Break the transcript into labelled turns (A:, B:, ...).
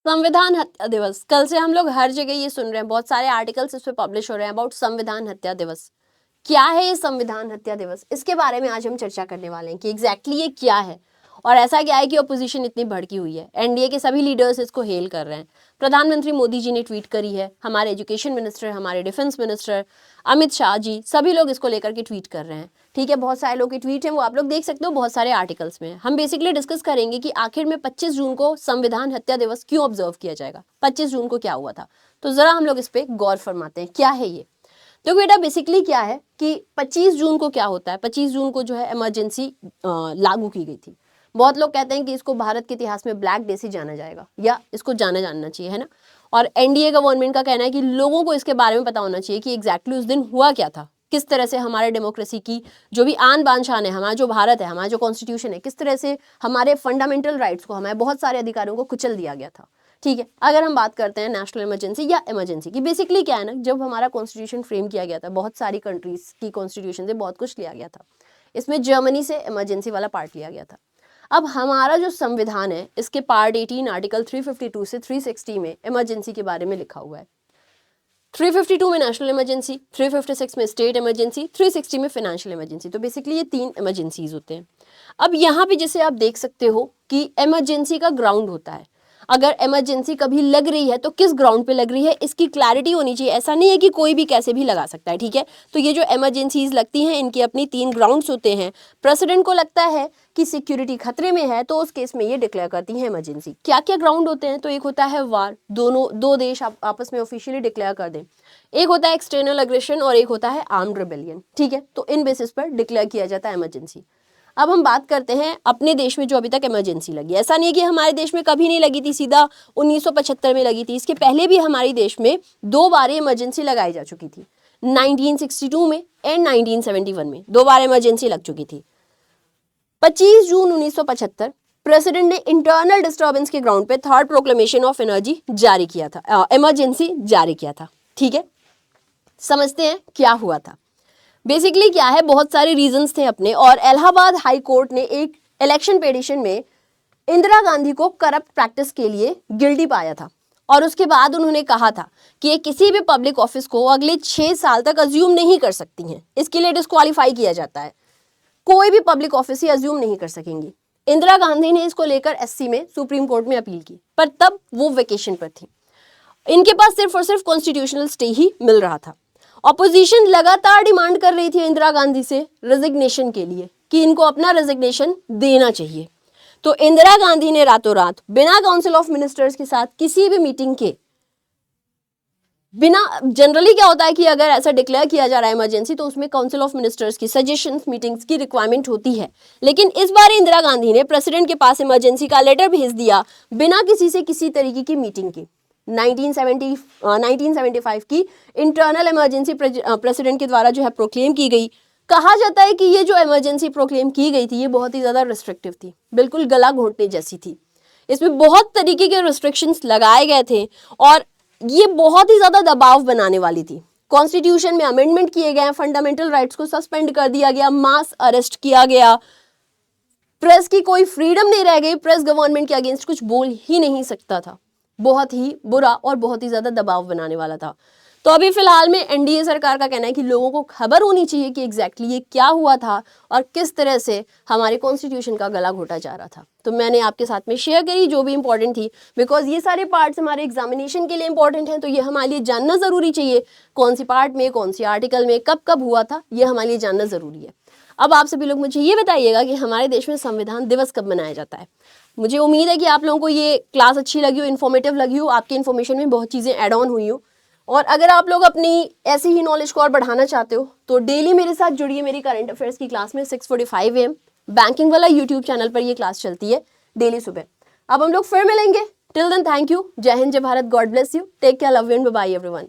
A: संविधान हत्या दिवस, कल से हम लोग हर जगह ये सुन रहे हैं, बहुत सारे आर्टिकल्स इस पे पब्लिश हो रहे हैं अबाउट संविधान हत्या दिवस। क्या है ये संविधान हत्या दिवस, इसके बारे में आज हम चर्चा करने वाले हैं कि एग्जैक्टली ये क्या है और ऐसा क्या है कि अपोजिशन इतनी भड़की हुई है। एनडीए के सभी लीडर्स इसको हेल कर रहे हैं। प्रधानमंत्री मोदी जी ने ट्वीट करी है, हमारे एजुकेशन मिनिस्टर, हमारे डिफेंस मिनिस्टर अमित शाह जी, सभी लोग इसको लेकर के ट्वीट कर रहे हैं। ठीक है, बहुत सारे लोग के ट्वीट हैं, वो आप लोग देख सकते हो बहुत सारे आर्टिकल्स में। हम बेसिकली डिस्कस करेंगे कि आखिर में 25 जून को संविधान हत्या दिवस क्यों ऑब्जर्व किया जाएगा, 25 जून को क्या हुआ था। तो जरा हम लोग इस पे गौर फरमाते हैं, क्या है ये। तो बेटा बेसिकली क्या है कि 25 जून को क्या होता है। 25 जून को जो है इमरजेंसी लागू की गई थी। बहुत लोग कहते हैं कि इसको भारत के इतिहास में ब्लैक डे से जाना जाएगा, या इसको जानना चाहिए, है ना। और एनडीए गवर्नमेंट का कहना है कि लोगों को इसके बारे में पता होना चाहिए कि एग्जैक्टली उस दिन हुआ क्या था, किस तरह से हमारे डेमोक्रेसी की जो भी आन बान शान है, हमारा जो भारत है, हमारा जो कॉन्स्टिट्यूशन है, किस तरह से हमारे फंडामेंटल राइट्स को, हमारे बहुत सारे अधिकारों को कुचल दिया गया था। ठीक है, अगर हम बात करते हैं नेशनल इमरजेंसी या इमरजेंसी की, बेसिकली क्या है ना, जब हमारा कॉन्स्टिट्यूशन फ्रेम किया गया था, बहुत सारी कंट्रीज की कॉन्स्टिट्यूशन से बहुत कुछ लिया गया था। इसमें जर्मनी से इमरजेंसी वाला पार्ट लिया गया था। अब हमारा जो संविधान है, इसके पार्ट 18 आर्टिकल 352 से 360 में इमरजेंसी के बारे में लिखा हुआ है। 352 में नेशनल इमरजेंसी, 356 में स्टेट इमरजेंसी, 360 में फाइनेंशियल इमरजेंसी। तो बेसिकली ये 3 इमरजेंसीज होते हैं। अब यहाँ पे जैसे आप देख सकते हो कि इमरजेंसी का ग्राउंड होता है। अगर इमरजेंसी कभी लग रही है तो किस ग्राउंड पे लग रही है, इसकी क्लैरिटी होनी चाहिए। ऐसा नहीं है कि कोई भी कैसे भी लगा सकता है। ठीक है, तो ये जो इमरजेंसीज लगती हैं, इनकी अपनी 3 ग्राउंड्स होते हैं। प्रेसिडेंट को लगता है कि सिक्योरिटी खतरे में है, तो उस केस में ये डिक्लेयर करती है इमरजेंसी। क्या क्या ग्राउंड होते हैं, तो एक होता है वार, दो देश आपस में ऑफिशियली डिक्लेयर कर दें। एक होता है एक्सटर्नल अग्रेशन और एक होता है आर्म्ड रिबेलियन। ठीक है, तो इन बेसिस पर डिक्लेयर किया जाता है इमरजेंसी। अब हम बात करते हैं अपने देश में जो अभी तक इमरजेंसी लगी। ऐसा नहीं है कि हमारे देश में कभी नहीं लगी थी, सीधा 1975 में लगी थी। इसके पहले भी हमारे देश में 2 बार इमरजेंसी लगाई जा चुकी थी, 1962 में एंड 1971 में 2 बार इमरजेंसी लग चुकी थी। 25 जून 1975 प्रेसिडेंट ने इंटरनल डिस्टर्बेंस के ग्राउंड पे थर्ड प्रोक्लेमेशन ऑफ एनर्जी जारी किया था, इमरजेंसी जारी किया था। ठीक है, समझते हैं क्या हुआ था। बेसिकली क्या है, बहुत सारे रीजंस थे अपने, और इलाहाबाद हाई कोर्ट ने एक इलेक्शन पिटीशन में इंदिरा गांधी को करप्ट प्रैक्टिस के लिए गिल्टी पाया था। और उसके बाद उन्होंने कहा था कि ये किसी भी पब्लिक ऑफिस को अगले 6 साल तक अज्यूम नहीं कर सकती हैं। इसके लिए डिस्क्वालीफाई किया जाता है, कोई भी पब्लिक ऑफिस ही अज्यूम नहीं कर सकेंगी। इंदिरा गांधी ने इसको लेकर एससी में, सुप्रीम कोर्ट में अपील की, पर तब वो वेकेशन पर थी। इनके पास सिर्फ और सिर्फ कॉन्स्टिट्यूशनल स्टे ही मिल रहा था। ऑपोजिशन लगातार डिमांड कर रही थी इंदिरा गांधी से रेजिग्नेशन के लिए, कि इनको अपना रेजिग्नेशन देना चाहिए। तो इंदिरा गांधी ने रातों रात बिना काउंसिल ऑफ मिनिस्टर्स के साथ किसी भी मीटिंग के बिना, जनरली क्या होता है कि अगर ऐसा डिक्लेयर किया जा रहा है इमरजेंसी, तो उसमें काउंसिल ऑफ मिनिस्टर्स की सजेशंस, मीटिंग्स की रिक्वायरमेंट होती है। लेकिन इस बार इंदिरा गांधी ने प्रेसिडेंट के पास इमरजेंसी का लेटर भेज दिया बिना किसी से किसी तरीके की मीटिंग के। 1975 की इंटरनल इमरजेंसी प्रेसिडेंट के द्वारा जो है प्रोक्लेम की गई। कहा जाता है कि ये जो इमरजेंसी प्रोक्लेम की गई थी, ये बहुत ही ज़्यादा रिस्ट्रिक्टिव थी, बिल्कुल गला घोंटने जैसी थी। इसमें बहुत तरीके के रिस्ट्रिक्शंस लगाए गए थे और ये बहुत ही ज़्यादा दबाव बनाने वाली थी। कॉन्स्टिट्यूशन में अमेंडमेंट किए गए, फंडामेंटल राइट्स को सस्पेंड कर दिया गया, मास अरेस्ट किया गया, प्रेस की कोई फ्रीडम नहीं रह गई, प्रेस गवर्नमेंट के अगेंस्ट कुछ बोल ही नहीं सकता था। बहुत ही बुरा और बहुत ही ज़्यादा दबाव बनाने वाला था। तो अभी फिलहाल में एनडीए सरकार का कहना है कि लोगों को खबर होनी चाहिए कि एग्जैक्टली ये क्या हुआ था और किस तरह से हमारे कॉन्स्टिट्यूशन का गला घोटा जा रहा था। तो मैंने आपके साथ में शेयर करी जो भी इंपॉर्टेंट थी, बिकॉज ये सारे पार्ट्स हमारे एग्जामिनेशन के लिए इंपॉर्टेंट हैं। तो ये हमारे लिए जानना ज़रूरी चाहिए, कौन सी पार्ट में, कौन सी आर्टिकल में, कब कब हुआ था, ये हमारे लिए जानना ज़रूरी है। अब आप सभी लोग मुझे ये बताइएगा कि हमारे देश में संविधान दिवस कब मनाया जाता है। मुझे उम्मीद है कि आप लोगों को ये क्लास अच्छी लगी हो, इन्फॉर्मेटिव लगी हो, आपके इन्फॉर्मेशन में बहुत चीज़ें ऐड ऑन हुई हो। और अगर आप लोग अपनी ऐसी ही नॉलेज को और बढ़ाना चाहते हो तो डेली मेरे साथ जुड़िए मेरी करंट अफेयर्स की क्लास में। 6:45 AM बैंकिंग वाला यूट्यूब चैनल पर ये क्लास चलती है डेली सुबह। अब हम लोग फिर मिलेंगे। Till then thank you. जय हिंद, जय Bharat, God bless you, take care, love you and bye bye everyone.